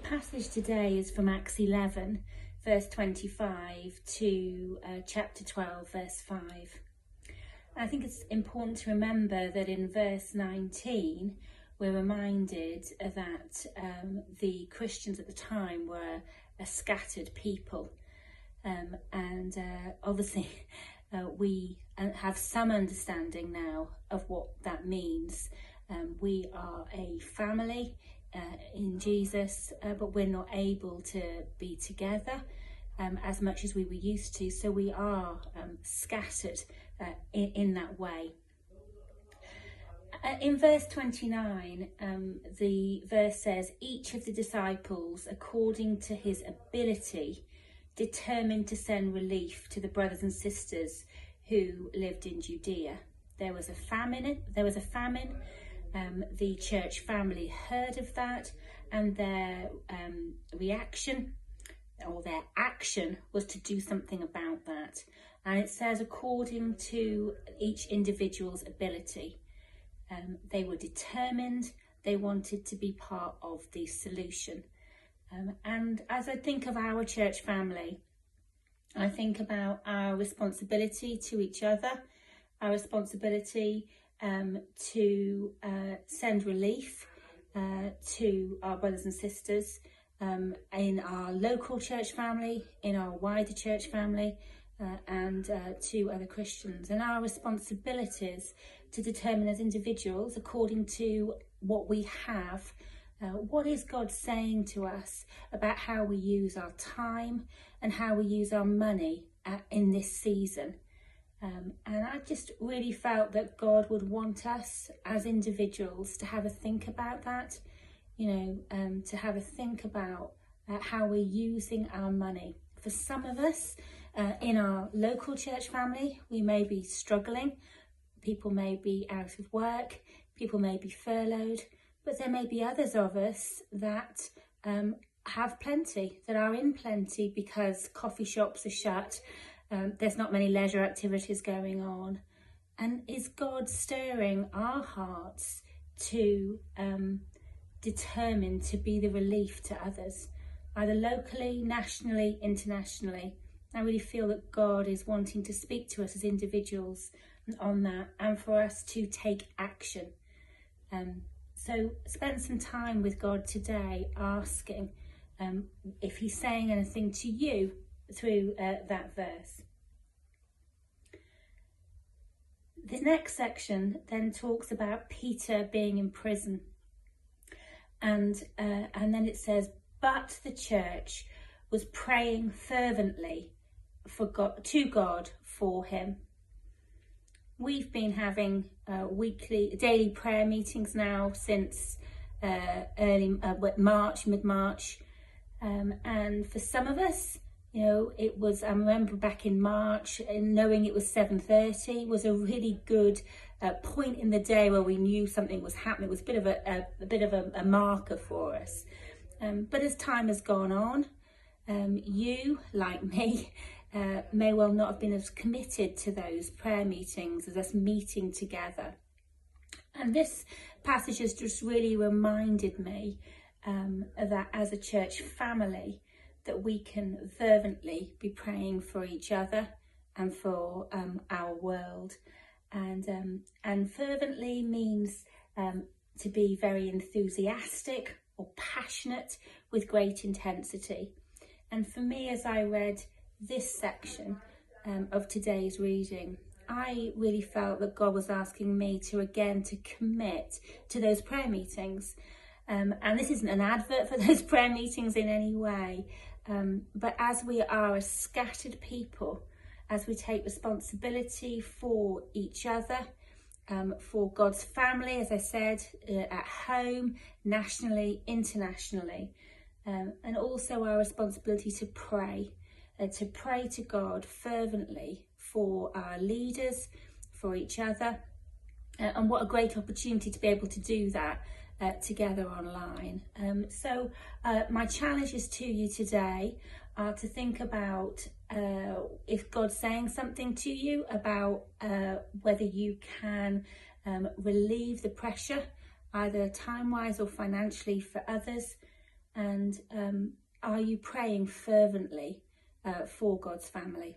passage today is from Acts 11, verse 25 to chapter 12, verse 5. I think it's important to remember that in verse 19, we're reminded that the Christians at the time were a scattered people. Obviously, we have some understanding now of what that means. We are a family in Jesus, but we're not able to be together as much as we were used to. So we are scattered in that way. In verse 29, the verse says, each of the disciples, according to his ability, determined to send relief to the brothers and sisters who lived in Judea. There was a famine. The church family heard of that, and their reaction or their action was to do something about that. And it says according to each individual's ability. They were determined. They wanted to be part of the solution. And as I think of our church family, I think about our responsibility to each other, our responsibility to send relief to our brothers and sisters in our local church family, in our wider church family, and to other Christians, and our responsibilities to determine as individuals, according to what we have, what is God saying to us about how we use our time and how we use our money in this season. And I just really felt that God would want us as individuals to have a think about that, to have a think about how we're using our money. For some of us in our local church family, we may be struggling. People may be out of work, people may be furloughed, but there may be others of us that have plenty, that are in plenty because coffee shops are shut. There's not many leisure activities going on. And is God stirring our hearts to determine to be the relief to others, either locally, nationally, internationally? I really feel that God is wanting to speak to us as individuals on that, and for us to take action. So spend some time with God today, asking if he's saying anything to you through that verse. The next section then talks about Peter being in prison, and then it says, but the church was praying fervently to God for him. We've been having daily prayer meetings now since mid-March, and for some of us, it was, I remember back in March, and knowing it was 7:30 was a really good point in the day where we knew something was happening. It was a bit of a marker for us. But as time has gone on, you, like me, may well not have been as committed to those prayer meetings as us meeting together. And this passage has just really reminded me that as a church family, that we can fervently be praying for each other and for our world. And fervently means to be very enthusiastic or passionate with great intensity. And for me, as I read this section of today's reading, I really felt that God was asking me to commit to those prayer meetings. And this isn't an advert for those prayer meetings in any way, but as we are a scattered people, as we take responsibility for each other, for God's family, as I said, at home, nationally, internationally, and also our responsibility to pray to God fervently for our leaders, for each other, and what a great opportunity to be able to do that together online. So my challenges to you today are to think about if God's saying something to you about whether you can relieve the pressure, either time-wise or financially, for others, And are you praying fervently for God's family?